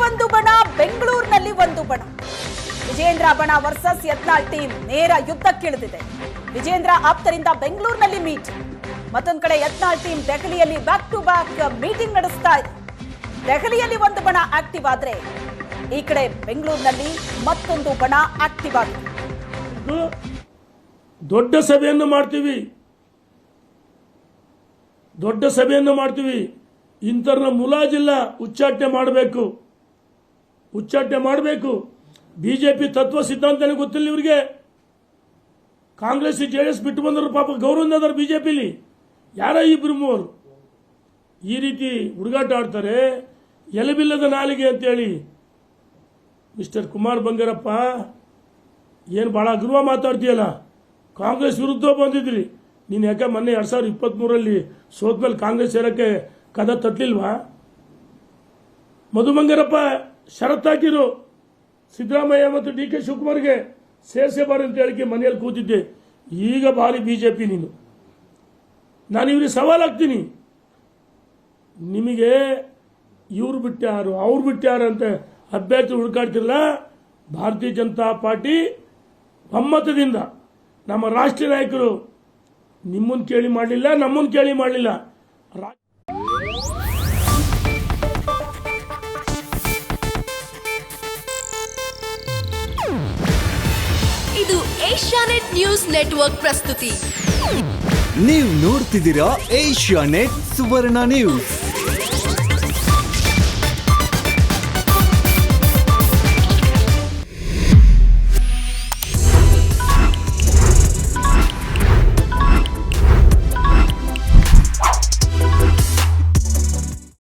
ಒಂದು ಬಣ, ಬೆಂಗಳೂರಿನಲ್ಲಿ ಒಂದು ಬಣ. ವಿಜೇಂದ್ರ ಬಣ ವರ್ಸಸ್ ಯತ್ನಾಳ್ ಟೀಮ್ ನೇರ ಯುದ್ಧಕ್ಕಿಳಿದಿದೆ. ವಿಜೇಂದ್ರ ಆಪ್ತರಿಂದ ಬೆಂಗಳೂರಿನಲ್ಲಿ ಮೀಟಿಂಗ್, ಮತ್ತೊಂದು ಕಡೆ ಯತ್ನಾಳ್ ಟೀಮ್ ದೆಹಲಿಯಲ್ಲಿ ಬ್ಯಾಕ್ ಟು ಬ್ಯಾಕ್ ಮೀಟಿಂಗ್ ನಡೆಸ್ತಾ ಇದೆ. ದೆಹಲಿಯಲ್ಲಿ ಒಂದು ಬಣ ಆಕ್ಟಿವ್ ಆದ್ರೆ ಈ ಕಡೆ ಬೆಂಗಳೂರಿನಲ್ಲಿ ಮತ್ತೊಂದು ಬಣ ಆಕ್ಟಿವ್ ಆಗಿದೆ. ದೊಡ್ಡ ಸಭೆಯನ್ನು ಮಾಡ್ತೀವಿ. ಇಂಥರ್ನ ಮುಲಾಜಿಲ್ಲ, ಉಚ್ಚಾಟನೆ ಮಾಡಬೇಕು. ಬಿಜೆಪಿ ತತ್ವ ಸಿದ್ಧಾಂತನೇ ಗೊತ್ತಿಲ್ಲ ಇವರಿಗೆ. ಕಾಂಗ್ರೆಸ್ ಜೆಡಿಎಸ್ ಬಿಟ್ಟು ಬಂದರು, ಪಾಪ ಗೌರವದವರು ಬಿಜೆಪಿಲಿ ಯಾರ ಇಬ್ರು ಮೂವರು ಈ ರೀತಿ ಹುಡುಗಾಟ ಆಡ್ತಾರೆ. ಎಲೆಬಿಲ್ಲದ ನಾಲಿಗೆ ಅಂತೇಳಿ ಮಿಸ್ಟರ್ ಕುಮಾರ್ ಬಂಗಾರಪ್ಪ ಏನು ಭಾಳ ಅಗ್ರವ ಮಾತಾಡ್ತೀಯಲ್ಲ. ಕಾಂಗ್ರೆಸ್ ವಿರುದ್ಧ ಬಂದಿದ್ರಿ ನೀನು. ಯಾಕೆ ಮೊನ್ನೆ 2023 ಸೋತ್ಮೇಲೆ ಕಾಂಗ್ರೆಸ್ ಸೇರಕ್ಕೆ ಕದ ತಟ್ಟಲಿಲ್ವಾ? ಮಧು ಬಂಗಾರಪ್ಪ ಷರತ್ತಾಕಿರು, ಸಿದ್ದರಾಮಯ್ಯ ಮತ್ತು ಡಿ ಕೆ ಶಿವಕುಮಾರ್ಗೆ ಸೇರಿಸಬಾರ್ದು ಅಂತ ಹೇಳಿಕೆ ಮನೆಯಲ್ಲಿ ಕೂತಿದ್ದೆ. ಈಗ ಭಾರಿ ಬಿಜೆಪಿ ನೀನು. ನಾನು ಇವ್ರಿಗೆ ಸವಾಲಾಗ್ತೀನಿ. ನಿಮಗೆ ಇವ್ರು ಬಿಟ್ಟ್ಯಾರು ಅವ್ರು ಬಿಟ್ಟ್ಯಾರು ಅಂತ ಅಭ್ಯರ್ಥಿ ಹುಡುಕಾಡ್ತಿರಲ್ಲ. ಭಾರತೀಯ ಜನತಾ ಪಾರ್ಟಿ ಒಮ್ಮತದಿಂದ ನಮ್ಮ ರಾಷ್ಟ್ರೀಯ ನಾಯಕರು ನಿಮ್ಮನ್ನು ಕೇಳಿ ಮಾಡಲಿಲ್ಲ, ನಮ್ಮನ್ನು ಕೇಳಿ ಮಾಡಲಿಲ್ಲ. ಇದು ಏಷ್ಯಾನೆಟ್ ನ್ಯೂಸ್ ನೆಟ್ವರ್ಕ್ ಪ್ರಸ್ತುತಿ. ನೀವು ನೋಡ್ತಿದ್ದೀರಾ ಏಷ್ಯಾನೆಟ್ ಸುವರ್ಣ ನ್ಯೂಸ್.